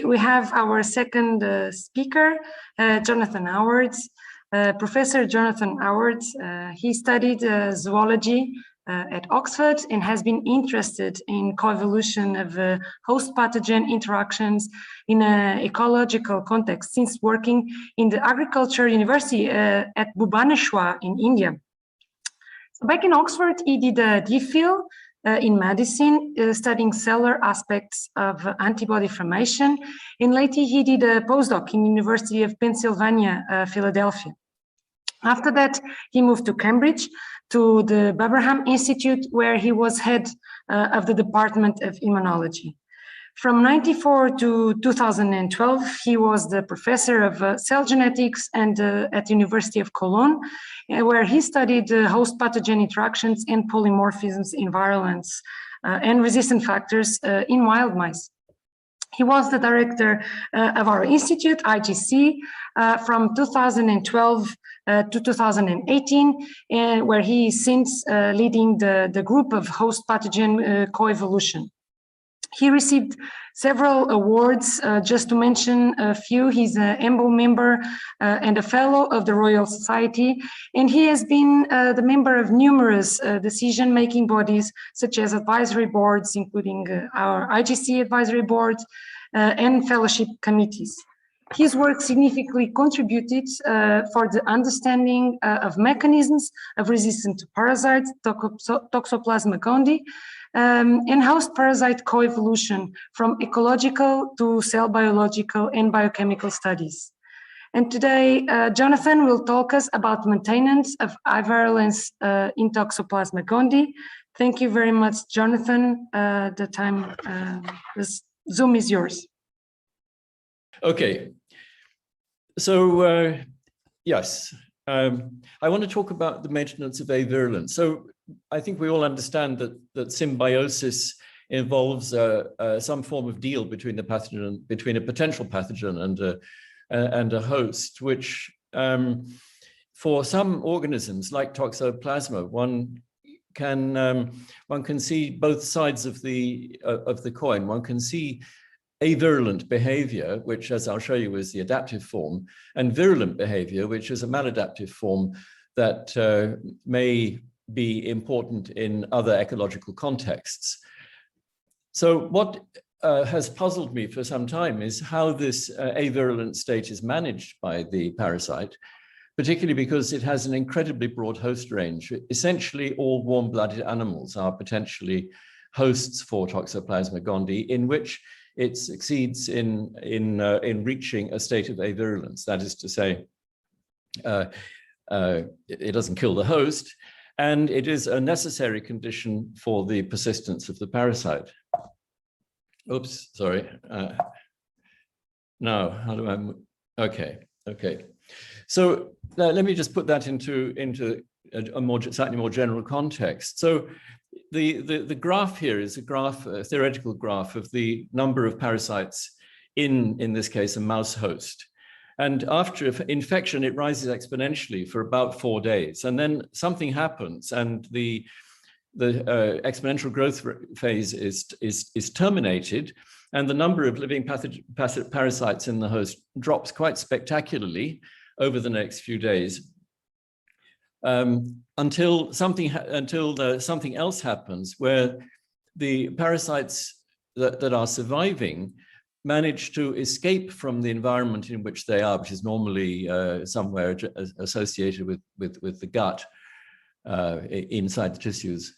we have our second speaker, Jonathan Howards. Professor Jonathan Howards, he studied zoology at Oxford and has been interested in coevolution of host pathogen interactions in an ecological context since working in the Agriculture University at Bhubaneswar in India. So back in Oxford, he did a DPhil in medicine, studying cellular aspects of antibody formation, and later he did a postdoc in University of Pennsylvania, Philadelphia. After that, he moved to Cambridge, to the Babraham Institute, where he was head of the Department of Immunology. From 1994 to 2012, he was the professor of cell genetics and at the University of Cologne, where he studied host pathogen interactions and polymorphisms in virulence and resistant factors in wild mice. He was the director of our institute, IGC, from 2012 to 2018, and where he is since leading the group of host pathogen coevolution. He received several awards, just to mention a few. He's an EMBO member and a fellow of the Royal Society, and he has been the member of numerous decision-making bodies, such as advisory boards, including our IGC advisory board and fellowship committees. His work significantly contributed for the understanding of mechanisms of resistance to parasites, Toxoplasma gondii, and host parasite coevolution from ecological to cell biological and biochemical studies. And today, Jonathan will talk us about maintenance of avirulence in Toxoplasma gondii. Thank you very much, Jonathan. The Zoom is yours. Okay. So, yes, I want to talk about the maintenance of avirulence. So I think we all understand that symbiosis involves some form of deal between the pathogen, between a potential pathogen and a host, which for some organisms like Toxoplasma, one can see both sides of the coin. One can see avirulent behavior, which, as I'll show you, is the adaptive form, and virulent behavior, which is a maladaptive form that may be important in other ecological contexts. So what has puzzled me for some time is how this avirulent state is managed by the parasite, particularly because it has an incredibly broad host range. Essentially, all warm-blooded animals are potentially hosts for Toxoplasma gondii, in which it succeeds in reaching a state of avirulence. That is to say, it doesn't kill the host, and it is a necessary condition for the persistence of the parasite. Oops, sorry. Now, how do I? Okay. So let me just put that into a slightly more general context. So the graph here is a theoretical graph of the number of parasites in this case, a mouse host. And after infection, it rises exponentially for about 4 days. And then something happens and the exponential growth phase is terminated, and the number of living parasites in the host drops quite spectacularly over the next few days. Until something else happens, where the parasites that are surviving manage to escape from the environment in which they are, which is normally somewhere associated with the gut inside the tissues,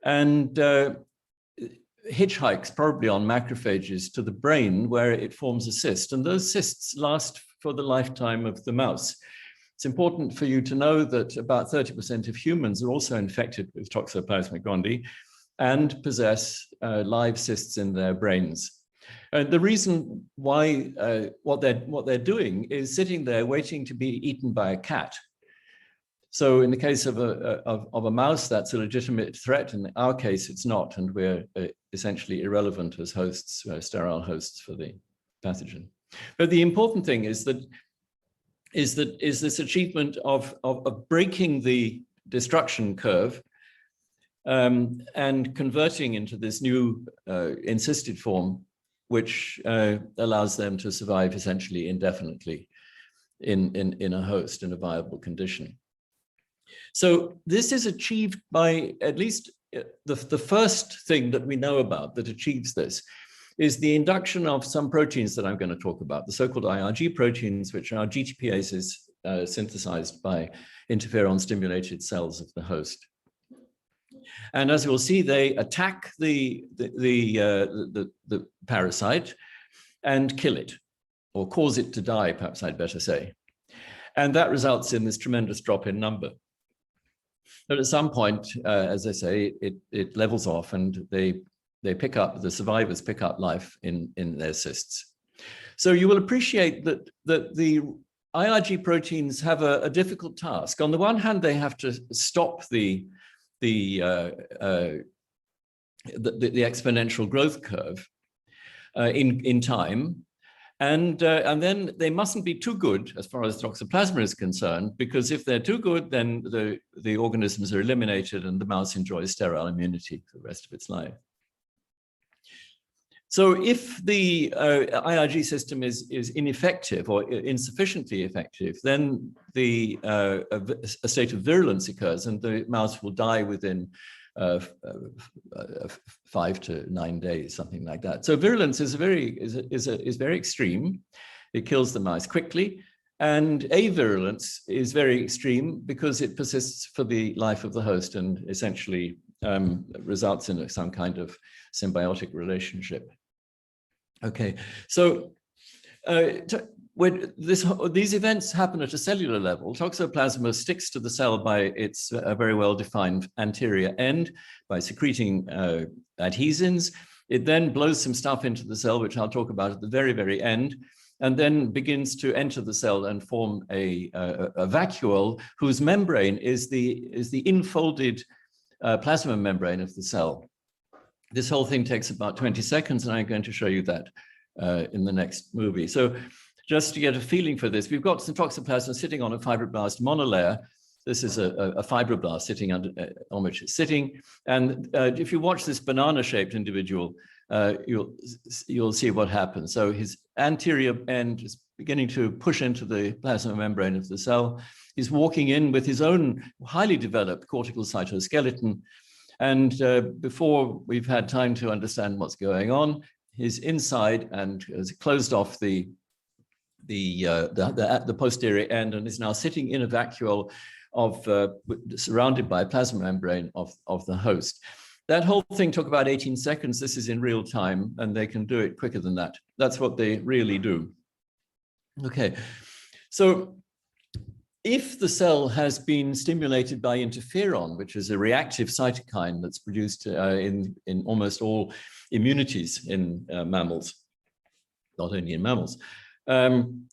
and hitchhikes probably on macrophages to the brain, where it forms a cyst, and those cysts last for the lifetime of the mouse. It's important for you to know that about 30% of humans are also infected with Toxoplasma gondii and possess live cysts in their brains. The reason why what they're doing is sitting there waiting to be eaten by a cat. So in the case of a mouse, that's a legitimate threat. In our case, it's not, and we're essentially irrelevant as hosts, sterile hosts for the pathogen. But the important thing is this achievement of breaking the destruction curve and converting into this new encysted form which allows them to survive essentially indefinitely in a host in a viable condition. So this is achieved by at least the first thing that we know about that achieves this is the induction of some proteins that I'm going to talk about, the so-called Irg proteins, which are GTPases synthesized by interferon-stimulated cells of the host. And as you'll see, they attack the parasite and kill it, or cause it to die, perhaps I'd better say. And that results in this tremendous drop in number. But at some point, as I say, it levels off, and the survivors pick up life in their cysts. So you will appreciate that the Irg proteins have a difficult task. On the one hand, they have to stop the exponential growth curve in time. And then they mustn't be too good as far as Toxoplasma is concerned, because if they're too good, then the organisms are eliminated and the mouse enjoys sterile immunity for the rest of its life. So if the Irg system is ineffective or insufficiently effective, then a state of virulence occurs and the mouse will die within 5 to 9 days, something like that. So virulence is very extreme. It kills the mouse quickly, and avirulence is very extreme because it persists for the life of the host and essentially results in some kind of symbiotic relationship. Okay, so when these events happen at a cellular level, Toxoplasma sticks to the cell by its very well-defined anterior end by secreting adhesins. It then blows some stuff into the cell, which I'll talk about at the very, very end, and then begins to enter the cell and form a vacuole whose membrane is the infolded plasma membrane of the cell. This whole thing takes about 20 seconds, and I'm going to show you that in the next movie. So just to get a feeling for this, we've got some Toxoplasma sitting on a fibroblast monolayer. This is a fibroblast sitting on which it's sitting. And if you watch this banana-shaped individual, you'll see what happens. So his anterior end is beginning to push into the plasma membrane of the cell. He's walking in with his own highly developed cortical cytoskeleton. And before we've had time to understand what's going on, he's inside and has closed off the posterior end and is now sitting in a vacuole surrounded by a plasma membrane of the host. That whole thing took about 18 seconds. This is in real time, and they can do it quicker than that. That's what they really do. Okay, so if the cell has been stimulated by interferon, which is a reactive cytokine that's produced in almost all immunities in mammals, not only in mammals, then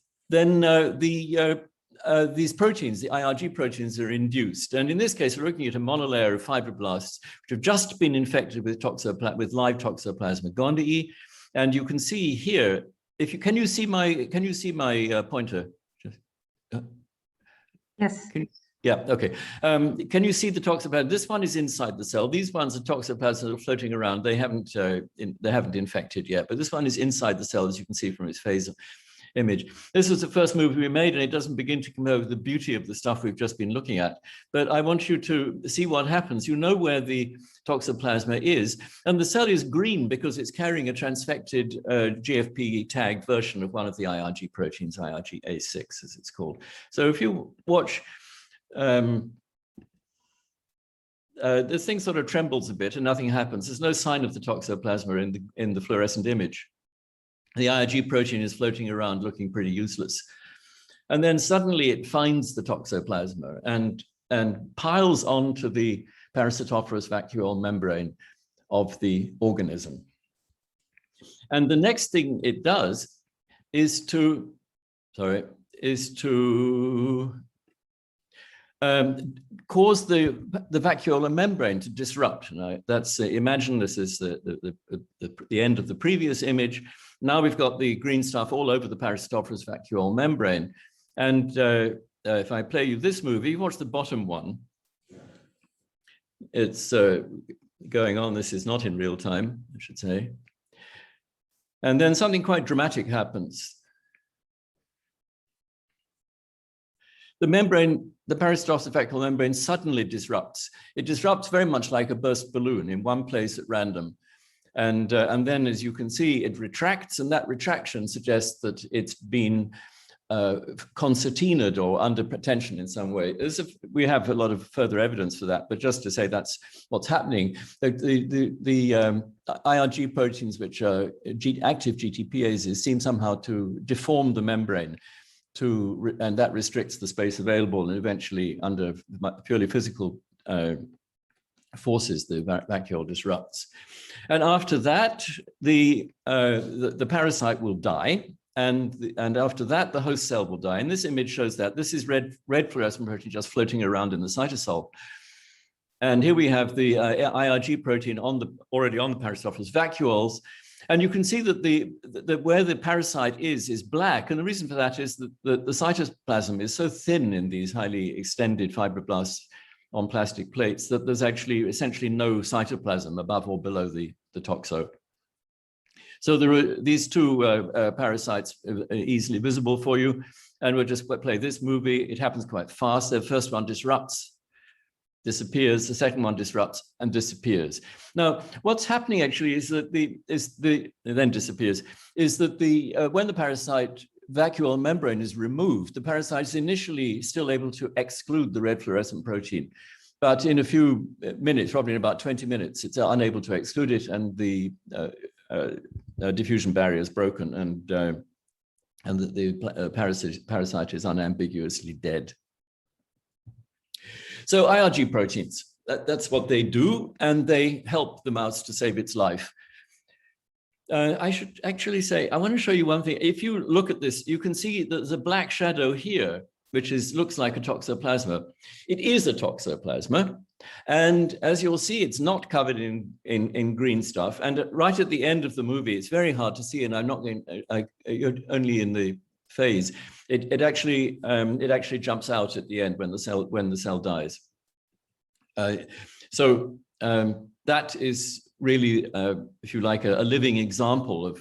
these proteins, the Irg proteins, are induced. And in this case, we're looking at a monolayer of fibroblasts which have just been infected with live Toxoplasma gondii. And you can see here, can you see my pointer? Yes. Yeah, okay. Can you see the Toxoplasma? This one is inside the cell. These ones are Toxoplasma that are floating around. They haven't infected yet, but this one is inside the cell, as you can see from its phase image. This was the first movie we made, and it doesn't begin to come over the beauty of the stuff we've just been looking at. But I want you to see what happens. You know where the Toxoplasma is, and the cell is green because it's carrying a transfected GFP tagged version of one of the Irg proteins, Irg-A6 as it's called. So if you watch, this thing sort of trembles a bit and nothing happens. There's no sign of the Toxoplasma in the fluorescent image. The Irg protein is floating around looking pretty useless. And then suddenly it finds the Toxoplasma and piles onto the parasitophorous vacuole membrane of the organism. And the next thing it does is to cause the vacuolar membrane to disrupt. Now, that's imagine this is the end of the previous image. Now we've got the green stuff all over the parasitophorous vacuole membrane. And if I play you this movie, watch the bottom one. It's going on. This is not in real time, I should say. And then something quite dramatic happens. The membrane, the peristalsis vacuole membrane suddenly disrupts. It disrupts very much like a burst balloon in one place at random. And then, as you can see, it retracts, and that retraction suggests that it's been concertinaed or under tension in some way. We have a lot of further evidence for that, but just to say that's what's happening. The IRG proteins, which are active GTPases, seem somehow to deform the membrane, and that restricts the space available, and eventually, under purely physical forces, the vacuole disrupts. And after that, the parasite will die. And after that, the host cell will die. And this image shows that. This is red fluorescent protein just floating around in the cytosol. And here we have the IRG protein already on the peristalsis vacuoles. And you can see that where the parasite is black. And the reason for that is that the cytoplasm is so thin in these highly extended fibroblasts on plastic plates that there's actually essentially no cytoplasm above or below the toxo. So there are these two parasites easily visible for you. And we'll just play this movie. It happens quite fast. The first one disrupts, disappears. The second one disrupts and disappears. Now, what's happening actually is that then disappears, is that when the parasite vacuole membrane is removed, the parasite is initially still able to exclude the red fluorescent protein. But in a few minutes, probably in about 20 minutes, it's unable to exclude it, and the diffusion barrier is broken, and the parasite is unambiguously dead. So IRG proteins, that's what they do, and they help the mouse to save its life. I should actually say, I want to show you one thing. If you look at this, you can see that there's a black shadow here, which looks like a toxoplasma. It is a toxoplasma. And as you'll see, it's not covered in green stuff. And right at the end of the movie, it's very hard to see, and I'm not going, you're only in the phase. It actually jumps out at the end when the cell dies. So that is really, if you like, a living example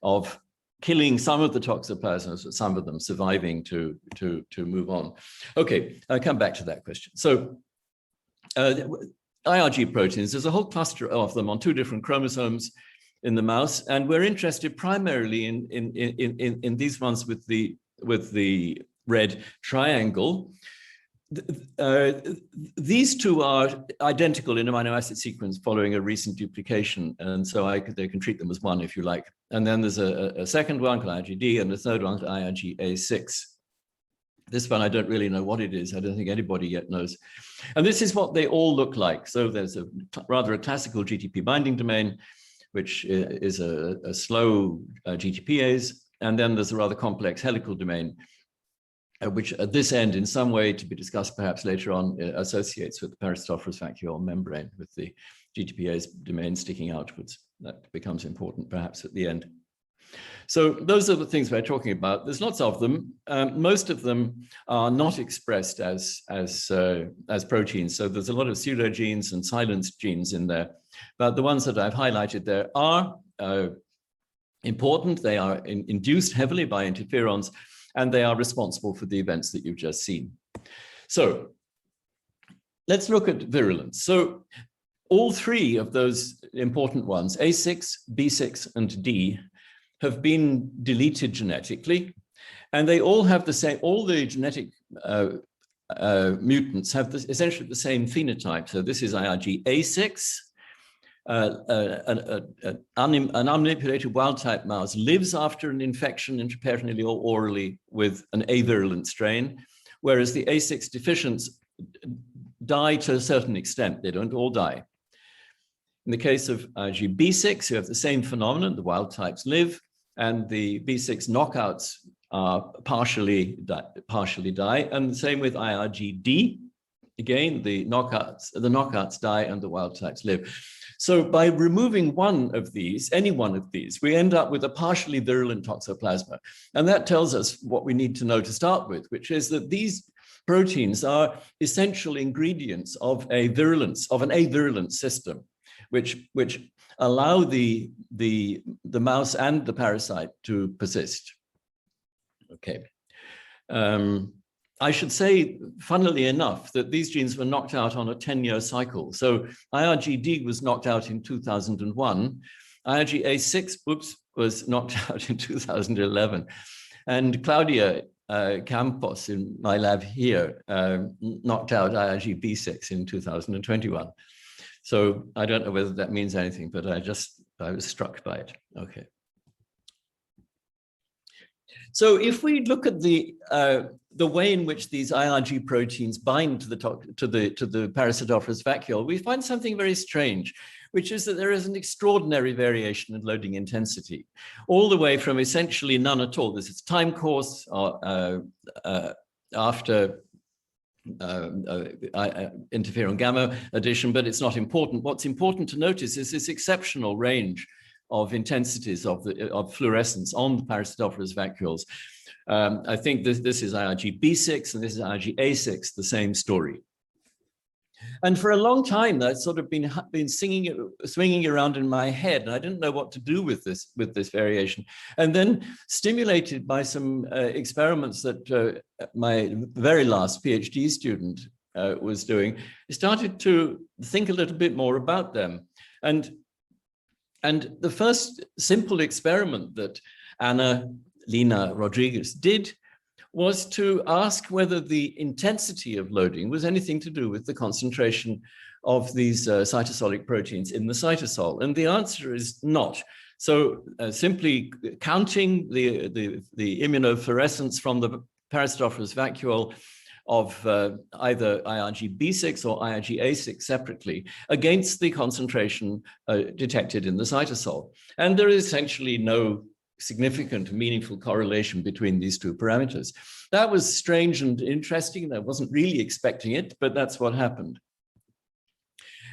of killing some of the toxoplasmas, but some of them surviving to move on. Okay, I'll come back to that question. So IRG proteins, there's a whole cluster of them on 2 different chromosomes in the mouse, and we're interested primarily in these ones with the red triangle. These two are identical in amino acid sequence following a recent duplication, and so they can treat them as one if you like. And then there's a second one called IRGD, and a third one called IRGA6. This one, I don't really know what it is. I don't think anybody yet knows. And this is what they all look like. So there's rather a classical GTP binding domain, which is a slow GTPase. And then there's a rather complex helical domain, which at this end, in some way, to be discussed perhaps later on, associates with the peristalsis vacuole membrane, with the GTPase domain sticking outwards. That becomes important perhaps at the end. So those are the things we're talking about. There's lots of them. Most of them are not expressed as proteins. So there's a lot of pseudogenes and silenced genes in there. But the ones that I've highlighted there are important. They are induced heavily by interferons, and they are responsible for the events that you've just seen. So let's look at virulence. So all 3 of those important ones, A6, B6, and D, have been deleted genetically, and they all have the same, all the genetic mutants have essentially the same phenotype. So this is IRGA6, an unmanipulated wild-type mouse lives after an infection intraperitoneally or orally with an avirulent strain, whereas the A6 deficients die to a certain extent. They don't all die. In the case of IRGB6, you have the same phenomenon. The wild types live, and the B6 knockouts partially die. And the same with IRGD. Again, the knockouts die and the wild types live. So by removing one of these, any one of these, we end up with a partially virulent toxoplasma. And that tells us what we need to know to start with, which is that these proteins are essential ingredients of an avirulent system. which allow the mouse and the parasite to persist. Okay. I should say, funnily enough, that these genes were knocked out on a 10-year cycle. So IRGD was knocked out in 2001. IRGA6, was knocked out in 2011. And Claudia Campos in my lab here knocked out IRGB6 in 2021. So I don't know whether that means anything, but I was struck by it. Okay. So if we look at the way in which these IRG proteins bind to the parasitophorus vacuole, we find something very strange, which is that there is an extraordinary variation in loading intensity, all the way from essentially none at all. This is time course after interferon gamma addition, but it's not important. What's important to notice is this exceptional range of intensities of fluorescence on the parasitophorus vacuoles. I think this is IRGB6 and this is IRGA6, the same story. And for a long time, that's sort of been swinging around in my head, and I didn't know what to do with this variation. And then, stimulated by some experiments that my very last PhD student was doing, I started to think a little bit more about them. And the first simple experiment that Ana Lina Rodriguez did was to ask whether the intensity of loading was anything to do with the concentration of these cytosolic proteins in the cytosol. And the answer is not. So simply counting the immunofluorescence from the parasitophorus vacuole of either IRGB6 or IRGA6 separately against the concentration detected in the cytosol. And there is essentially no significant, meaningful correlation between these two parameters. That was strange and interesting. I wasn't really expecting it, but that's what happened.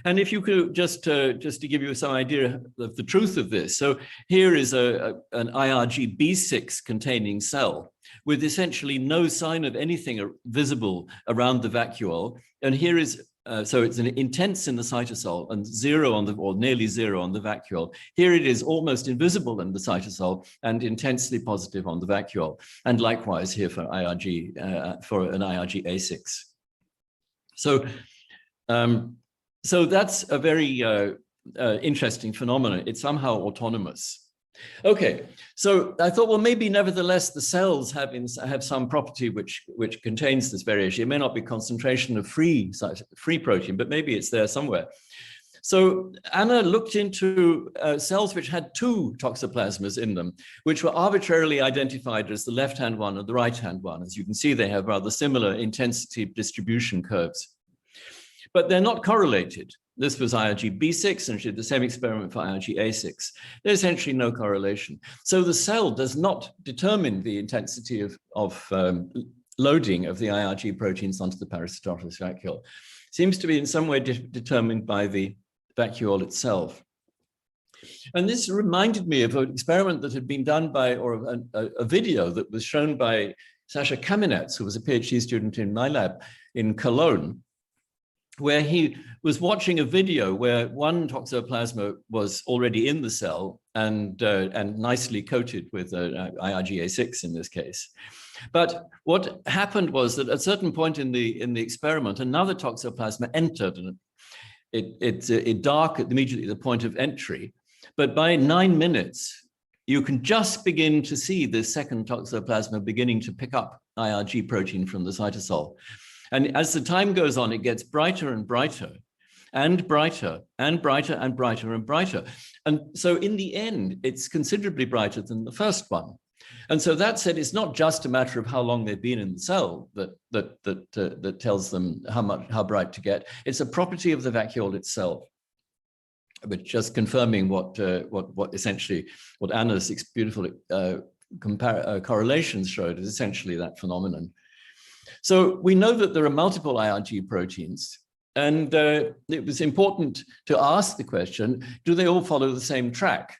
And if you could just to give you some idea of the truth of this. So here is an IRGB6 containing cell with essentially no sign of anything visible around the vacuole. And here is so it's an intense in the cytosol and zero on the, or nearly zero on the vacuole. Here it is almost invisible in the cytosol and intensely positive on the vacuole. And likewise here for IRG, for an IRGA6. So, so that's a very interesting phenomenon. It's somehow autonomous. Okay, so I thought, well, maybe nevertheless the cells have some property which contains this variation. It may not be concentration of free protein, but maybe it's there somewhere. So Anna looked into cells which had two toxoplasmas in them, which were arbitrarily identified as the left-hand one and the right-hand one. As you can see, they have rather similar intensity distribution curves, but they're not correlated. This was IRGB6, and she did the same experiment for IRGA6. There's essentially no correlation. So the cell does not determine the intensity of loading of the IRG proteins onto the parasitophorus vacuole. Seems to be in some way determined by the vacuole itself. And this reminded me of an experiment that had been done by, or a video that was shown by Sasha Kamenetz, who was a PhD student in my lab in Cologne, where he was watching a video where one toxoplasma was already in the cell and nicely coated with IRGA6 in this case. But what happened was that at a certain point in the experiment, another toxoplasma entered, and it darkened immediately at the point of entry. But by 9 minutes, you can just begin to see the second toxoplasma beginning to pick up IRG protein from the cytosol. And as the time goes on, it gets brighter and brighter and brighter and brighter and brighter and brighter. And so in the end, it's considerably brighter than the first one. And so that said, it's not just a matter of how long they've been in the cell that tells them how bright to get. It's a property of the vacuole itself. But just confirming what essentially what Anna's beautiful correlations showed is essentially that phenomenon. So we know that there are multiple IRG proteins, and it was important to ask the question, do they all follow the same track?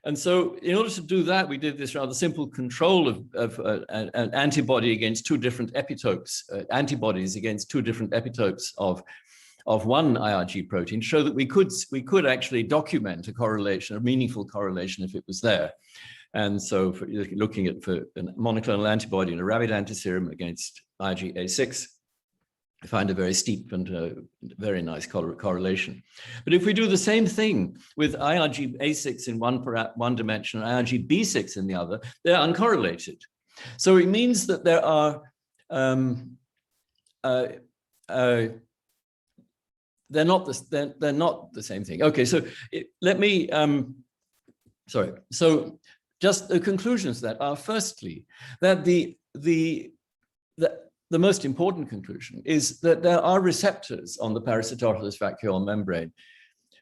And so in order to do that, we did this rather simple control of an antibody against two different epitopes, antibodies against two different epitopes of of one IRG protein show that we could actually document a correlation, a meaningful correlation if it was there. And so for looking at for a monoclonal antibody and a rabbit antiserum against IgA6, I find a very steep and very nice correlation. But if we do the same thing with IRGA6 in one dimension and IRGB6 in the other, they're uncorrelated. So it means that there are they're not the same thing. Okay, so let me sorry. So just the conclusions that are firstly that the most important conclusion is that there are receptors on the parasitophilus vacuole membrane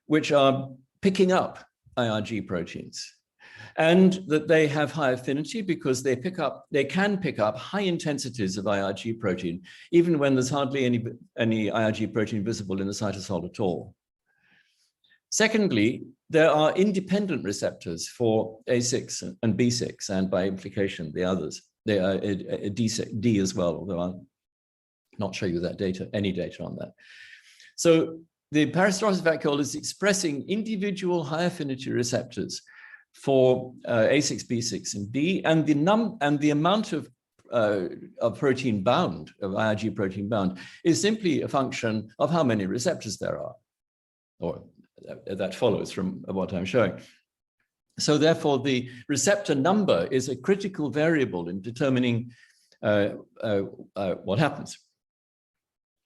which are picking up IRG proteins, and that they have high affinity because they can pick up high intensities of IRG protein, even when there's hardly any IRG protein visible in the cytosol at all. Secondly, there are independent receptors for A6 and B6, and by implication, the others. They are D as well, although I'll not show you that data, any data on that. So the parasitophilus vacuole is expressing individual high affinity receptors for A6, B6, and D, and the amount of protein bound, of IRG protein bound, is simply a function of how many receptors there are, or that follows from what I'm showing. So therefore, the receptor number is a critical variable in determining what happens.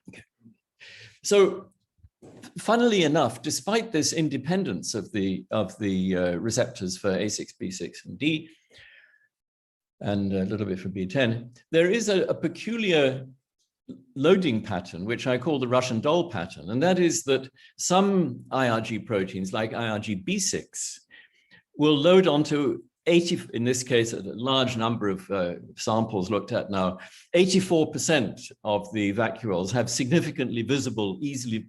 Okay. So funnily enough, despite this independence of the receptors for A6, B6, and D, and a little bit for B10, there is a peculiar loading pattern, which I call the Russian doll pattern, and that is that some IRG proteins, like IRGB6, will load onto 80, in this case, a large number of samples looked at now, 84% of the vacuoles have significantly visible, easily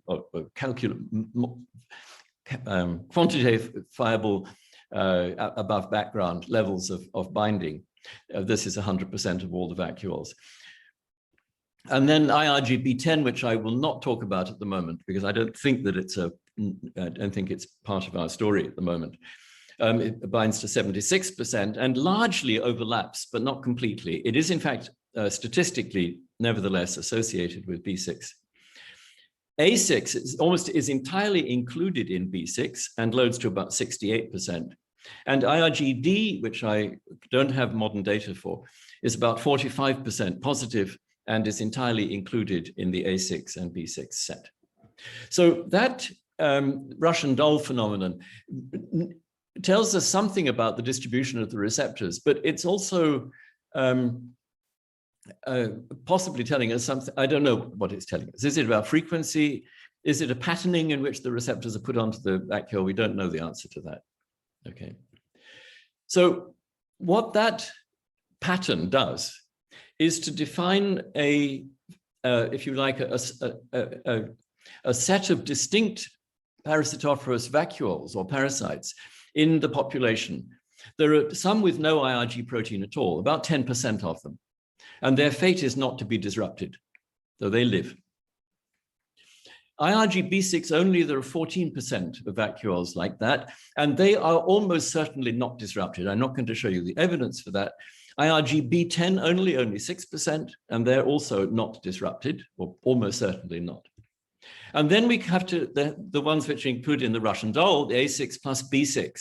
quantifiable above background levels of binding. This is 100% of all the vacuoles. And then IRGB10, which I will not talk about at the moment, because I don't think that I don't think it's part of our story at the moment. It binds to 76% and largely overlaps, but not completely. It is, in fact, statistically, nevertheless, associated with B6. A6 is entirely included in B6 and loads to about 68%. And IRGD, which I don't have modern data for, is about 45% positive and is entirely included in the A6 and B6 set. So that Russian doll phenomenon tells us something about the distribution of the receptors, but it's also possibly telling us something. I don't know what it's telling us. Is it about frequency? Is it a patterning in which the receptors are put onto the vacuole? We don't know the answer to that. Okay. So what that pattern does is to define if you like, a set of distinct parasitophorous vacuoles or parasites in the population. There are some with no IRG protein at all, about 10% of them, and their fate is not to be disrupted, though they live. IRGB6 only, there are 14% of vacuoles like that, and they are almost certainly not disrupted. I'm not going to show you the evidence for that. IRGB10 only 6%, and they're also not disrupted, or almost certainly not. And then we have to, the ones which are included in the Russian doll, the A6 plus B6.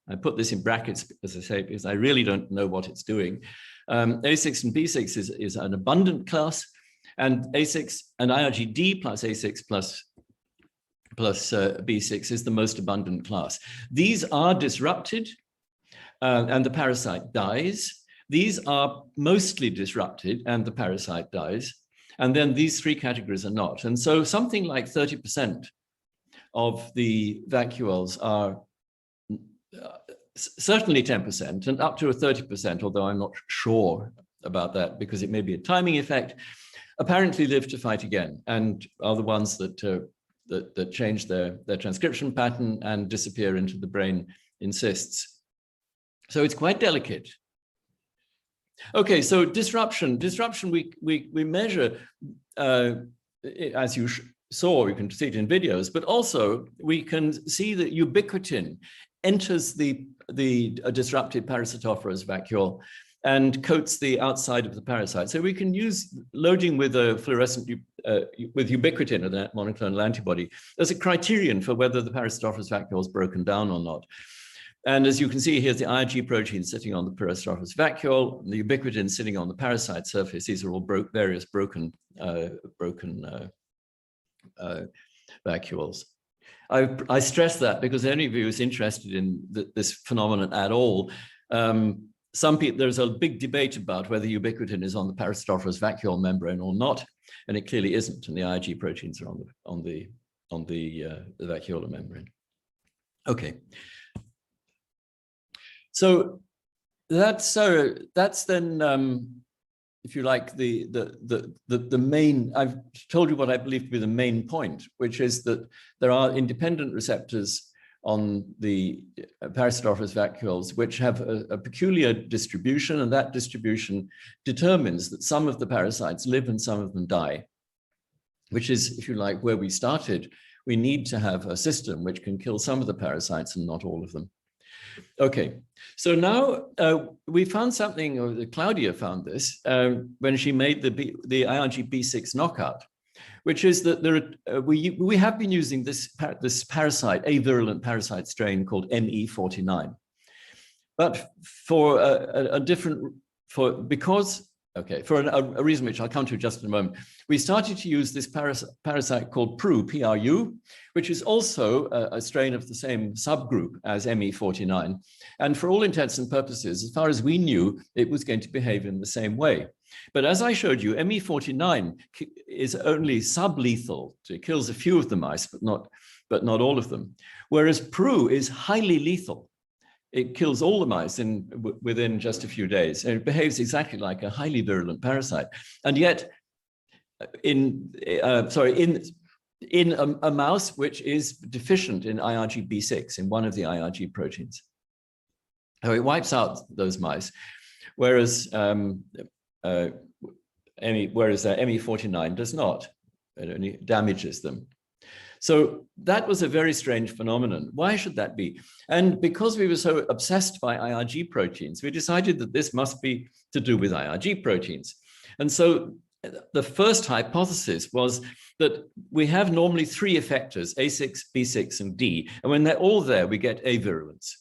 I put this in brackets, as I say, because I really don't know what it's doing. A6 and B6 is an abundant class, and A6 and IRGD plus A6 plus B6 is the most abundant class. These are disrupted, and the parasite dies. These are mostly disrupted, and the parasite dies. And then these three categories are not. And so something like 30% of the vacuoles are certainly 10% and up to a 30%, although I'm not sure about that because it may be a timing effect, apparently live to fight again and are the ones that change their transcription pattern and disappear into the brain in cysts. So it's quite delicate. Okay, so disruption we measure, as you saw, you can see it in videos, but also we can see that ubiquitin enters the disrupted parasitophorus vacuole and coats the outside of the parasite. So we can use loading with a fluorescent, with ubiquitin, or that monoclonal antibody, as a criterion for whether the parasitophorus vacuole is broken down or not. And as you can see, here's the Irg protein sitting on the parasitophorus vacuole, and the ubiquitin sitting on the parasite surface. These are all various broken vacuoles. I stress that because any of you who's interested in this phenomenon at all, some people, there's a big debate about whether ubiquitin is on the parasitophorus vacuole membrane or not, and it clearly isn't, and the Irg proteins are on the vacuolar membrane. Okay, so that's then, if you like, the main. I've told you what I believe to be the main point, which is that there are independent receptors on the parasitophorus vacuoles, which have a peculiar distribution, and that distribution determines that some of the parasites live and some of them die, which is, if you like, where we started. We need to have a system which can kill some of the parasites and not all of them. Okay, so now we found something, or Claudia found this when she made the Irg B6 knockout, which is that there are, we have been using this parasite, a virulent parasite strain called ME49, but for a reason which I'll come to just in a moment. We started to use this parasite called PRU, which is also a strain of the same subgroup as ME49. And for all intents and purposes, as far as we knew, it was going to behave in the same way. But as I showed you, ME49 is only sublethal. It kills a few of the mice, but not all of them. Whereas PRU is highly lethal. It kills all the mice within just a few days, and it behaves exactly like a highly virulent parasite. And yet, in a mouse which is deficient in Irg B6, in one of the Irg proteins, so it wipes out those mice, whereas ME49 does not. It only damages them. So that was a very strange phenomenon. Why should that be? And because we were so obsessed by Irg proteins, we decided that this must be to do with Irg proteins. And so the first hypothesis was that we have normally three effectors, A6, B6, and D. And when they're all there, we get avirulence.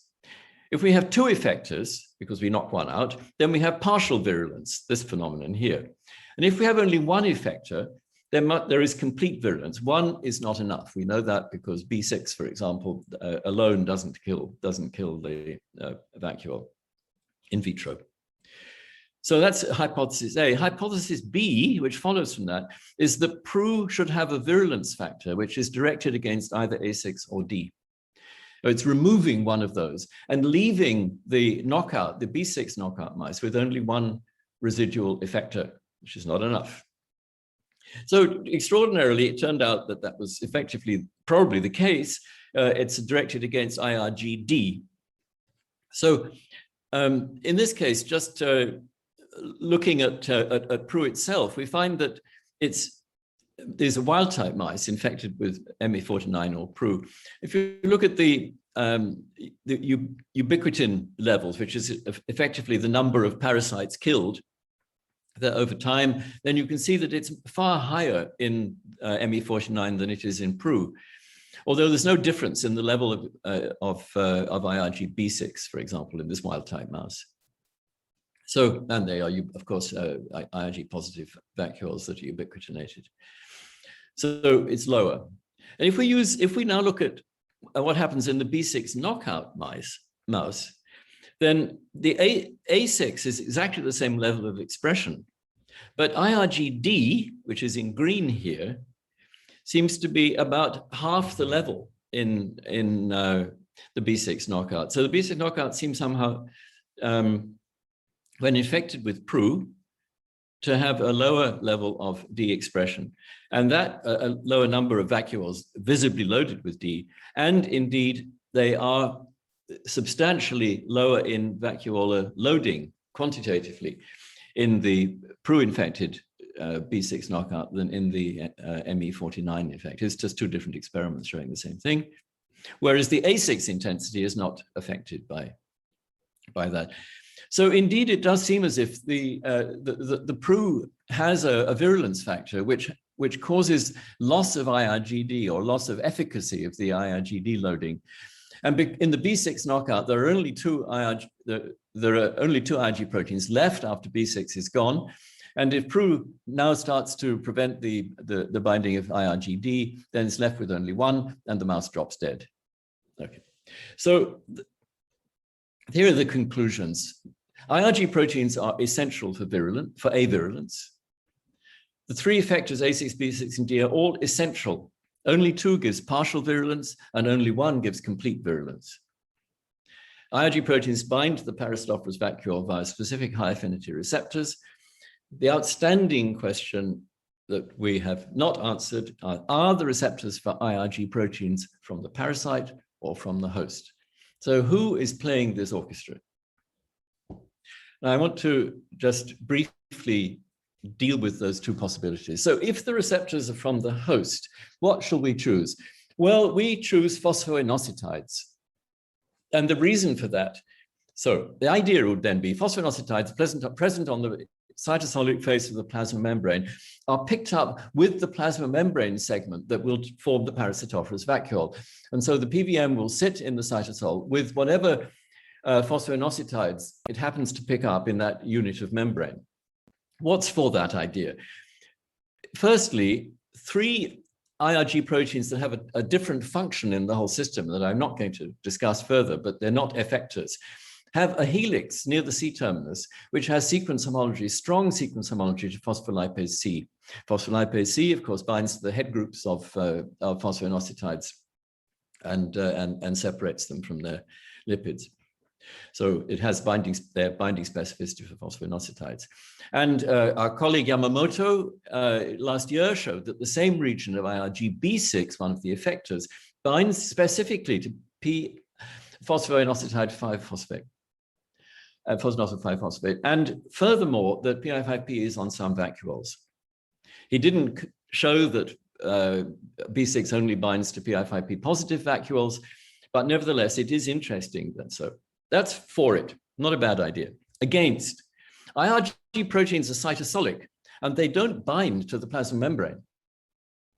If we have two effectors, because we knock one out, then we have partial virulence, this phenomenon here. And if we have only one effector, there is complete virulence. One is not enough. We know that because B6, for example, alone doesn't kill the vacuole in vitro. So that's hypothesis A. Hypothesis B, which follows from that, is that PRU should have a virulence factor which is directed against either A6 or D. So it's removing one of those and leaving the knockout, the B6 knockout mice, with only one residual effector, which is not enough. So extraordinarily, it turned out that that was effectively probably the case. It's directed against IRGD. So in this case, just looking at PRU itself, we find that there's a wild type mice infected with ME49 or PRU. If you look at the ubiquitin levels, which is effectively the number of parasites killed over time, then you can see that it's far higher in ME49 than it is in PRU. Although there's no difference in the level of Irg B6, for example, in this wild type mouse. So, and they are, of course, Irg positive vacuoles that are ubiquitinated. So it's lower. And if we now look at what happens in the B6 knockout mouse, then the A6 is exactly the same level of expression, but IRGD, which is in green here, seems to be about half the level in the B6 knockout. So the B6 knockout seems somehow, when infected with PRU, to have a lower level of D expression, and that a lower number of vacuoles visibly loaded with D, and indeed they are substantially lower in vacuolar loading quantitatively in the PRU-infected B6 knockout than in the ME49 effect. It's just two different experiments showing the same thing. Whereas the A6 intensity is not affected by that. So indeed, it does seem as if the PRU has a virulence factor which causes loss of IRGD or loss of efficacy of the IRGD loading. And in the B6 knockout, there are only two IRG proteins left after B6 is gone. And if PRU now starts to prevent the binding of IRGD, then it's left with only one, and the mouse drops dead. Okay, so here are the conclusions. IRG proteins are essential for avirulence. The three effectors, A6, B6, and D, are all essential. Only two gives partial virulence, and only one gives complete virulence. IRG proteins bind to the parasitophorus vacuole via specific high affinity receptors. The outstanding question that we have not answered are the receptors for IRG proteins from the parasite or from the host? So who is playing this orchestra? Now, I want to just briefly deal with those two possibilities. So if the receptors are from the host, what shall we choose? Well, we choose phosphoinositides. And the reason for that, so the idea would then be phosphoinositides present on the cytosolic face of the plasma membrane are picked up with the plasma membrane segment that will form the parasitophorus vacuole. And so the PVM will sit in the cytosol with whatever phosphoinositides it happens to pick up in that unit of membrane. What's for that idea? Firstly, three IRG proteins that have a different function in the whole system that I'm not going to discuss further, but they're not effectors, have a helix near the C-terminus, which has sequence homology, strong sequence homology to phospholipase C. Phospholipase C, of course, binds to the head groups of phosphoinositides and separates them from their lipids. So it has their binding specificity for phosphoinositides. And our colleague Yamamoto last year showed that the same region of IRG-B6, one of the effectors, binds specifically to phosphoinositide 5-phosphate. Phosphonol 5-phosphate, and furthermore, that PI5P is on some vacuoles. He didn't show that B6 only binds to PI5P positive vacuoles, but nevertheless, it is interesting that so. That's for it, not a bad idea. Against, IRG proteins are cytosolic, and they don't bind to the plasma membrane.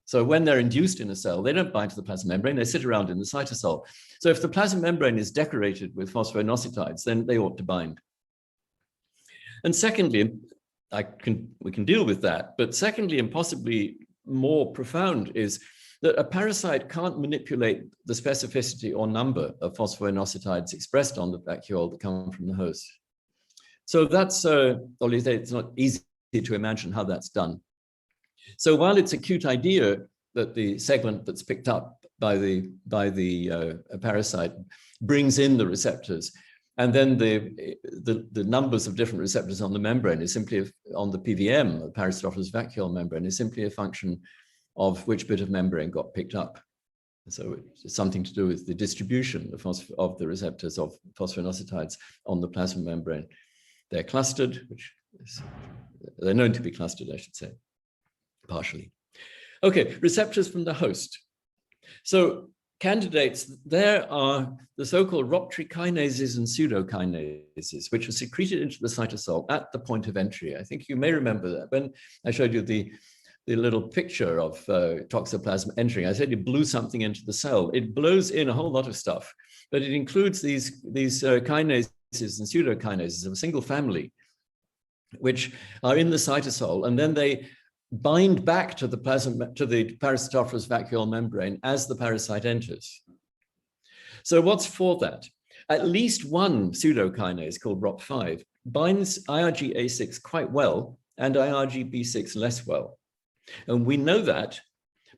So when they're induced in a cell, they don't bind to the plasma membrane, they sit around in the cytosol. So if the plasma membrane is decorated with phosphoinositides, then they ought to bind. And secondly, we can deal with that, but secondly, and possibly more profound, is that a parasite can't manipulate the specificity or number of phosphoinositides expressed on the vacuole that come from the host. So that's, it's not easy to imagine how that's done. So while it's a cute idea that the segment that's picked up by the parasite brings in the receptors, and then the numbers of different receptors on the membrane is simply on the PVM, the parasitophorus vacuole membrane, is simply a function of which bit of membrane got picked up. So it's something to do with the distribution of the receptors of phosphoinositides on the plasma membrane. They're clustered, they're known to be clustered, I should say, partially. Okay, receptors from the host. So candidates, there are the so-called rupture kinases and pseudokinases, which are secreted into the cytosol at the point of entry. I think you may remember that when I showed you the little picture of Toxoplasma entering. I said it blew something into the cell. It blows in a whole lot of stuff, but it includes these kinases and pseudokinases of a single family, which are in the cytosol, and then they bind back to the parasitophorus vacuole membrane as the parasite enters. So what's for that? At least one pseudokinase called ROP5 binds IRG-A6 quite well and IRG-B6 less well. And we know that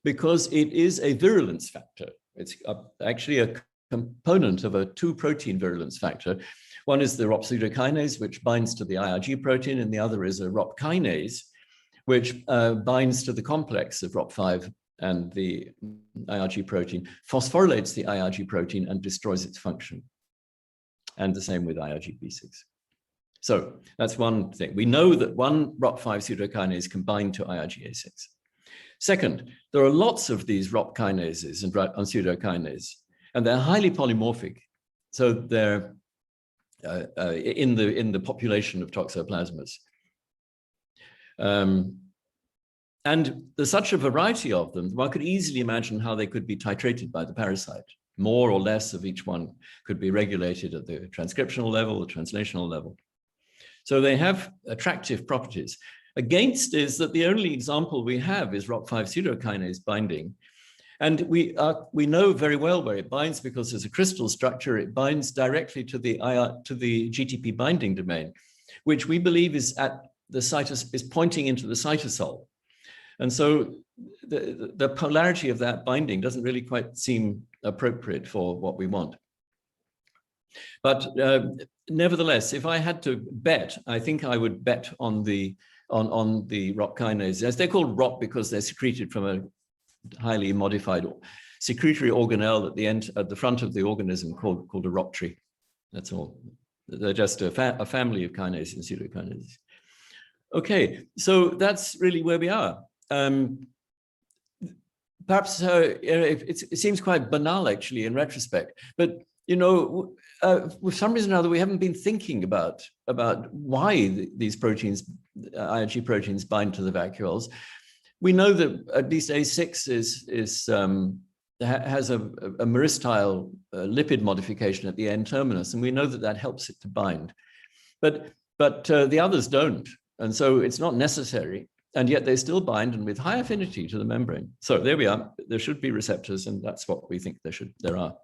because it is a virulence factor. It's actually a component of a two-protein virulence factor. One is the ROP pseudokinase, which binds to the IRG protein, and the other is a ROP kinase, which binds to the complex of ROP5 and the IRG protein, phosphorylates the IRG protein and destroys its function. And the same with IRG-B6. So that's one thing. We know that one ROP5 pseudokinase can bind to IRGA6. Second, there are lots of these ROP kinases and pseudokinases, and they're highly polymorphic. So they're in the population of toxoplasmas. And there's such a variety of them, one could easily imagine how they could be titrated by the parasite. More or less of each one could be regulated at the transcriptional level, the translational level. So they have attractive properties. Against is that the only example we have is ROP5 pseudokinase binding. And we know very well where it binds because there's a crystal structure. It binds directly to the GTP binding domain, which we believe is at the is pointing into the cytosol. And so the polarity of that binding doesn't really quite seem appropriate for what we want. But nevertheless, if I had to bet, I think I would bet on the ROP kinase, as they're called ROP because they're secreted from a highly modified secretory organelle at the front of the organism called a ROP tree. That's all. They're just a family of kinases and pseudokinases. Okay, so that's really where we are. Perhaps it seems quite banal actually in retrospect, but you know, for some reason or other, we haven't been thinking about why these proteins, IRG proteins, bind to the vacuoles. We know that at least A6 has a myristyl lipid modification at the N-terminus, and we know that helps it to bind. But the others don't, and so it's not necessary. And yet they still bind, and with high affinity, to the membrane. So there we are. There should be receptors, and that's what we think there are.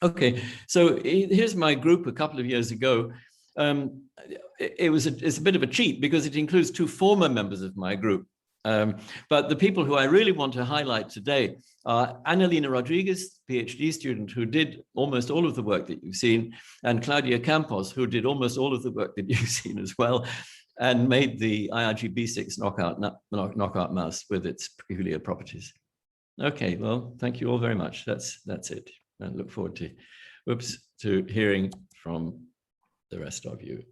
Okay, so here's my group a couple of years ago. It's a bit of a cheat because it includes two former members of my group. But the people who I really want to highlight today are Annalena Rodriguez, PhD student, who did almost all of the work that you've seen, and Claudia Campos, who did almost all of the work that you've seen as well, and made the IRGB6 knockout mouse with its peculiar properties. Okay, well, thank you all very much. That's it. I look forward to hearing from the rest of you.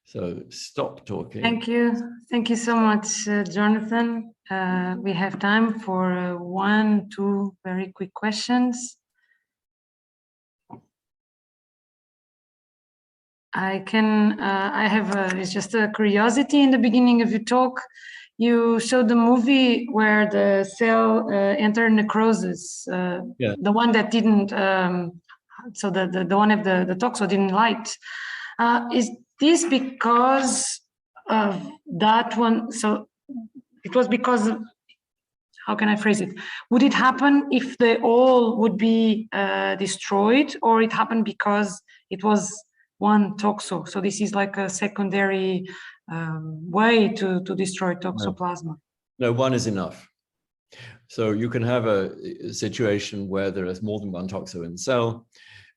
So stop talking. Thank you so much, Jonathan. We have time for 1-2 very quick questions. It's just a curiosity. In the beginning of your talk, you showed the movie where the cell entered necrosis. Yeah. The one that didn't, so the one of the toxo didn't light. Is this because of that one? So it was because of, how can I phrase it? Would it happen if they all would be destroyed, or it happened because it was one toxo? So this is like a secondary way to destroy Toxoplasma. No, one is enough. So you can have a situation where there is more than one toxo in the cell,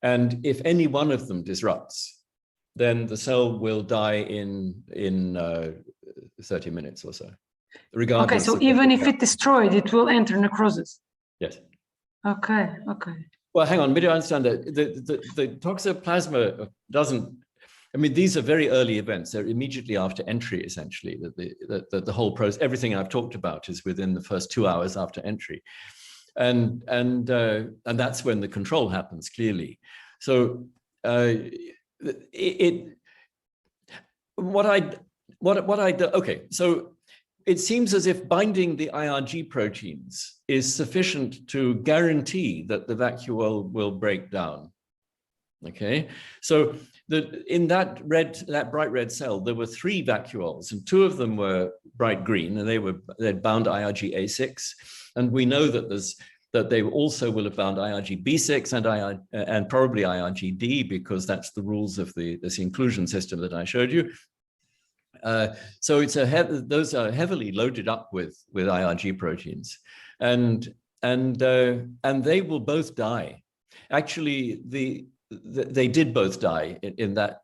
and if any one of them disrupts, then the cell will die in 30 minutes or so. Regardless. Okay, so even if it's destroyed, it will enter necrosis. Yes. Okay. Well, hang on, maybe I understand that the Toxoplasma doesn't. I mean, these are very early events. They're immediately after entry, essentially. That the whole process, everything I've talked about, is within the first 2 hours after entry, and that's when the control happens clearly. So okay, so it seems as if binding the IRG proteins is sufficient to guarantee that the vacuole will break down. Okay, so in that bright red cell, there were 3 vacuoles, and 2 of them were bright green, and they'd bound IRG-A6, and we know that they also will have bound IRG-B6 and probably IRG-D, because that's the rules of this inclusion system that I showed you. So those are heavily loaded up with IRG proteins, and they will both die. Actually, they did both die in that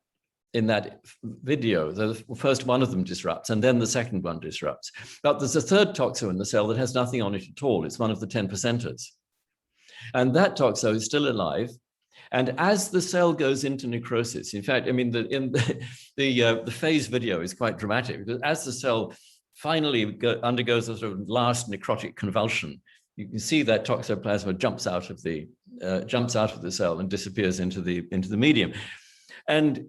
video. The first one of them disrupts, and then the second one disrupts. But there's a third toxo in the cell that has nothing on it at all. It's one of the 10%ers. And that toxo is still alive. And as the cell goes into necrosis, in fact, I mean, the phase video is quite dramatic, because as the cell finally undergoes a sort of last necrotic convulsion, you can see that toxoplasma jumps out of the cell and disappears into the medium. And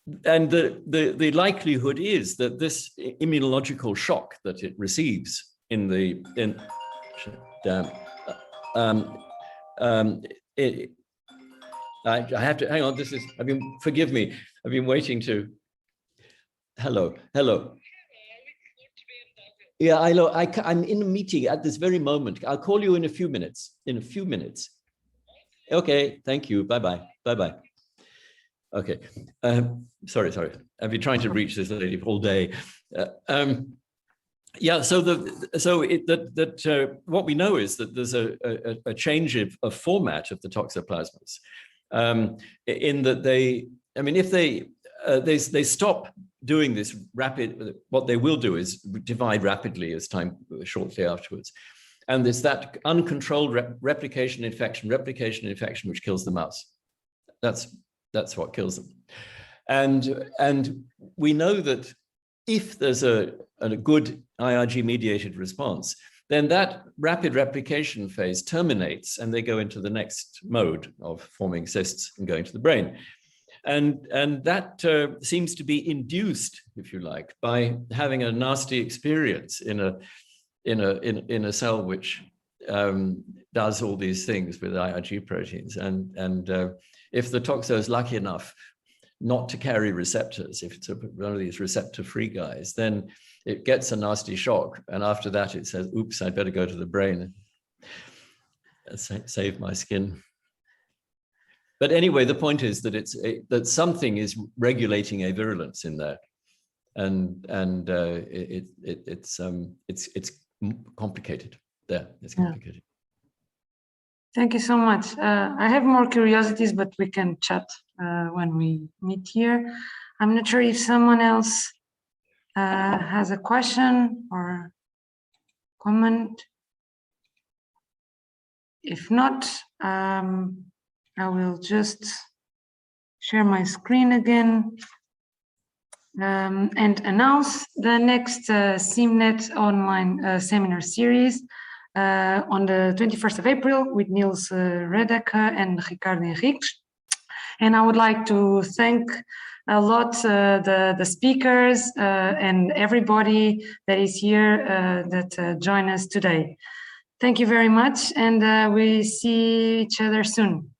the likelihood is that this immunological shock that it receives I have to hang on. Forgive me. I've been waiting to. Hello. Yeah, I'm in a meeting at this very moment. I'll call you in a few minutes. Okay. Thank you. Bye bye. Okay. Sorry. I've been trying to reach this lady all day. Yeah. What we know is that there's a change of format of the toxoplasmas. In that if they stop doing this rapid, what they will do is divide rapidly as time shortly afterwards. And there's that uncontrolled replication infection, which kills the mouse. That's what kills them. And we know that if there's a good IRG mediated response, then that rapid replication phase terminates and they go into the next mode of forming cysts and going to the brain. And that seems to be induced, if you like, by having a nasty experience in a cell which does all these things with Irg proteins. And if the toxo is lucky enough not to carry receptors, if it's one of these receptor-free guys, then it gets a nasty shock. And after that, it says, oops, I'd better go to the brain and save my skin. But anyway, the point is that that something is regulating avirulence in there. And it's complicated there. It's complicated. Yeah. Thank you so much. I have more curiosities, but we can chat when we meet here. I'm not sure if someone else has a question or comment. If not, I will just share my screen again and announce the next SymbNET Online Seminar Series on the 21st of April with Niels Redeker and Ricardo Henriques. And I would like to thank a lot the speakers and everybody that is here that join us today. Thank you very much, and we see each other soon.